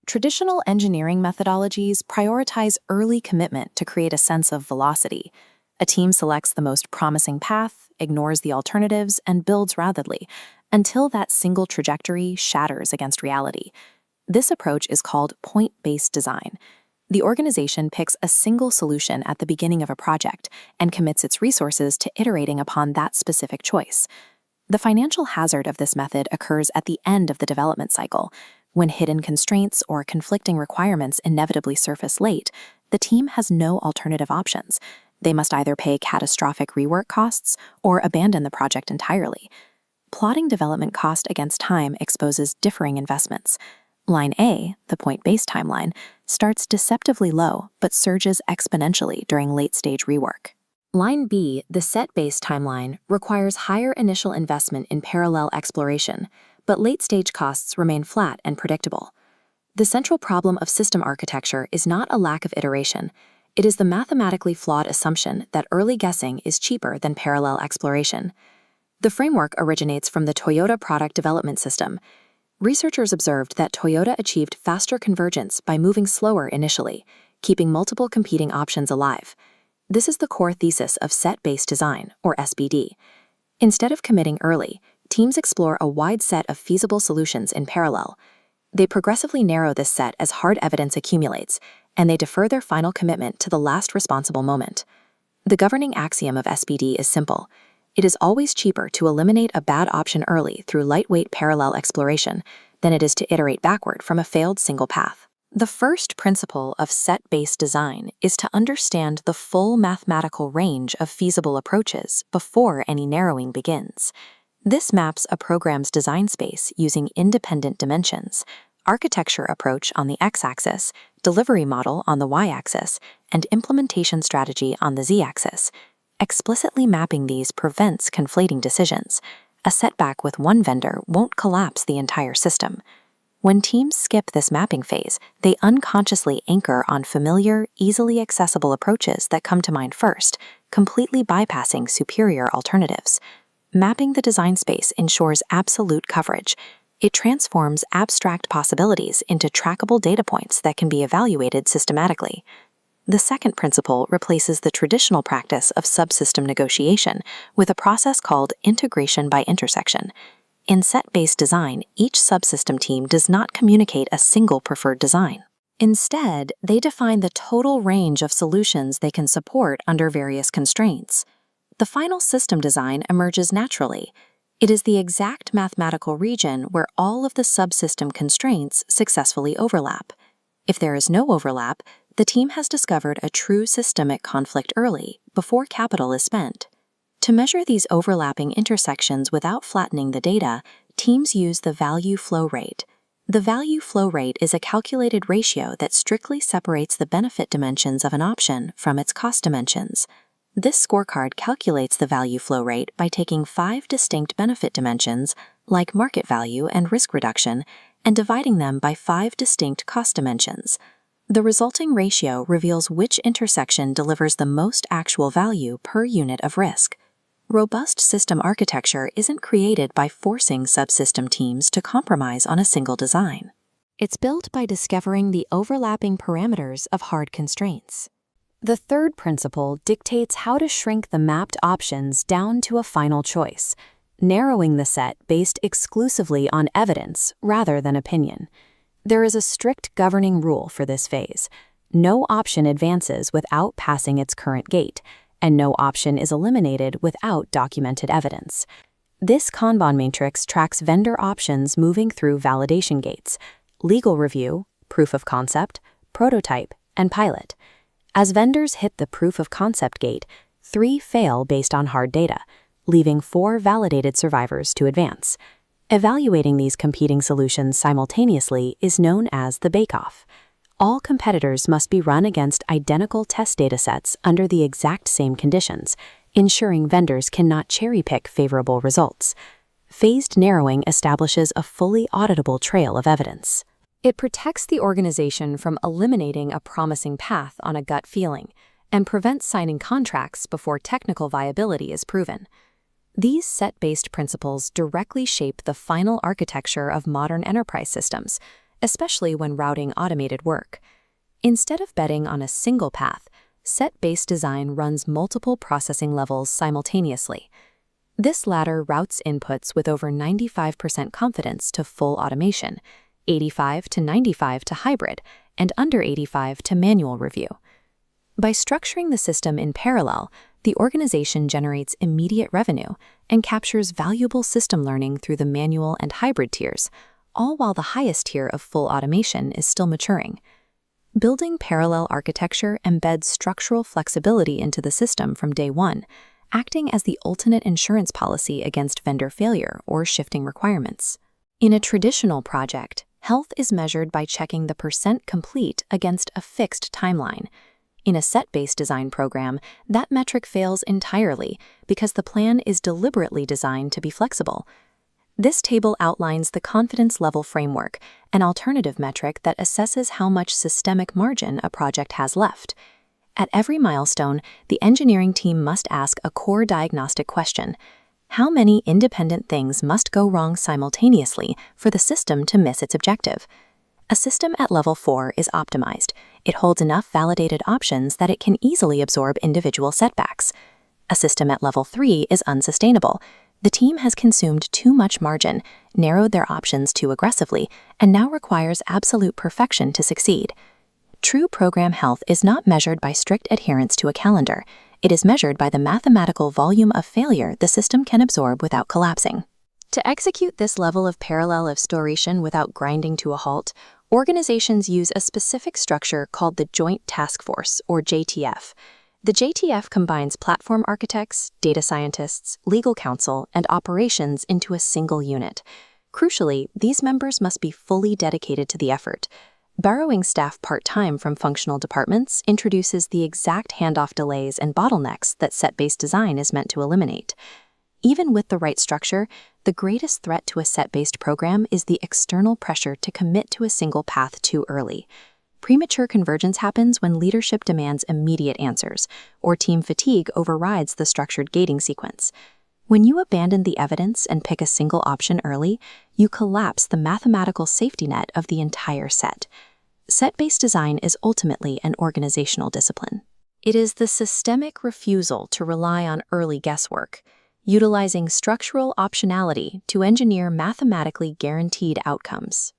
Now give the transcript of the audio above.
Traditional engineering methodologies prioritize early commitment to create a sense of velocity. A team selects the most promising path, ignores the alternatives, and builds rapidly until that single trajectory shatters against reality. This approach is called point-based design. The organization picks a single solution at the beginning of a project and commits its resources to iterating upon that specific choice. The financial hazard of this method occurs at the end of the development cycle. When hidden constraints or conflicting requirements inevitably surface late, the team has no alternative options. They must either pay catastrophic rework costs or abandon the project entirely. Plotting development cost against time exposes differing investments. Line A, the point-based timeline, starts deceptively low but surges exponentially during late-stage rework. Line B, the set-based timeline, requires higher initial investment in parallel exploration, but late-stage costs remain flat and predictable. The central problem of system architecture is not a lack of iteration. It is the mathematically flawed assumption that early guessing is cheaper than parallel exploration. The framework originates from the Toyota product development system. Researchers observed that Toyota achieved faster convergence by moving slower initially, keeping multiple competing options alive. This is the core thesis of set-based design, or SBD. Instead of committing early, teams explore a wide set of feasible solutions in parallel. They progressively narrow this set as hard evidence accumulates, and they defer their final commitment to the last responsible moment. The governing axiom of SBD is simple. It is always cheaper to eliminate a bad option early through lightweight parallel exploration than it is to iterate backward from a failed single path. The first principle of set-based design is to understand the full mathematical range of feasible approaches before any narrowing begins. This maps a program's design space using independent dimensions, architecture approach on the x-axis, delivery model on the y-axis, and implementation strategy on the z-axis. Explicitly mapping these prevents conflating decisions. A setback with one vendor won't collapse the entire system. When teams skip this mapping phase, they unconsciously anchor on familiar, easily accessible approaches that come to mind first, completely bypassing superior alternatives. Mapping the design space ensures absolute coverage. It transforms abstract possibilities into trackable data points that can be evaluated systematically. The second principle replaces the traditional practice of subsystem negotiation with a process called integration by intersection. In set-based design, each subsystem team does not communicate a single preferred design. Instead, they define the total range of solutions they can support under various constraints. The final system design emerges naturally. It is the exact mathematical region where all of the subsystem constraints successfully overlap. If there is no overlap, the team has discovered a true systemic conflict early, before capital is spent. To measure these overlapping intersections without flattening the data, teams use the value flow rate. The value flow rate is a calculated ratio that strictly separates the benefit dimensions of an option from its cost dimensions. This scorecard calculates the value flow rate by taking 5 distinct benefit dimensions, like market value and risk reduction, and dividing them by 5 distinct cost dimensions. The resulting ratio reveals which intersection delivers the most actual value per unit of risk. Robust system architecture isn't created by forcing subsystem teams to compromise on a single design. It's built by discovering the overlapping parameters of hard constraints. The third principle dictates how to shrink the mapped options down to a final choice, narrowing the set based exclusively on evidence rather than opinion. There is a strict governing rule for this phase. No option advances without passing its current gate, and no option is eliminated without documented evidence. This Kanban matrix tracks vendor options moving through validation gates: legal review, proof of concept, prototype, and pilot. As vendors hit the proof of concept gate, 3 fail based on hard data, leaving 4 validated survivors to advance. Evaluating these competing solutions simultaneously is known as the bake-off. All competitors must be run against identical test datasets under the exact same conditions, ensuring vendors cannot cherry-pick favorable results. Phased narrowing establishes a fully auditable trail of evidence. It protects the organization from eliminating a promising path on a gut feeling and prevents signing contracts before technical viability is proven. These set-based principles directly shape the final architecture of modern enterprise systems, especially when routing automated work. Instead of betting on a single path, set-based design runs multiple processing levels simultaneously. This ladder routes inputs with over 95% confidence to full automation, 85 to 95 to hybrid, and under 85 to manual review. By structuring the system in parallel, the organization generates immediate revenue and captures valuable system learning through the manual and hybrid tiers, all while the highest tier of full automation is still maturing. Building parallel architecture embeds structural flexibility into the system from day one, acting as the ultimate insurance policy against vendor failure or shifting requirements. In a traditional project, health is measured by checking the percent complete against a fixed timeline. In a set-based design program, that metric fails entirely because the plan is deliberately designed to be flexible. This table outlines the confidence level framework, an alternative metric that assesses how much systemic margin a project has left. At every milestone, the engineering team must ask a core diagnostic question: how many independent things must go wrong simultaneously for the system to miss its objective? A system at level 4 is optimized. It holds enough validated options that it can easily absorb individual setbacks. A system at level 3 is unsustainable. The team has consumed too much margin, narrowed their options too aggressively, and now requires absolute perfection to succeed. True program health is not measured by strict adherence to a calendar. It is measured by the mathematical volume of failure the system can absorb without collapsing. To execute this level of parallel restoration without grinding to a halt, organizations use a specific structure called the Joint Task Force, or JTF. The JTF combines platform architects, data scientists, legal counsel, and operations into a single unit. Crucially, these members must be fully dedicated to the effort. Borrowing staff part-time from functional departments introduces the exact handoff delays and bottlenecks that set-based design is meant to eliminate. Even with the right structure, the greatest threat to a set-based program is the external pressure to commit to a single path too early. Premature convergence happens when leadership demands immediate answers, or team fatigue overrides the structured gating sequence. When you abandon the evidence and pick a single option early, you collapse the mathematical safety net of the entire set. Set-based design is ultimately an organizational discipline. It is the systemic refusal to rely on early guesswork, utilizing structural optionality to engineer mathematically guaranteed outcomes.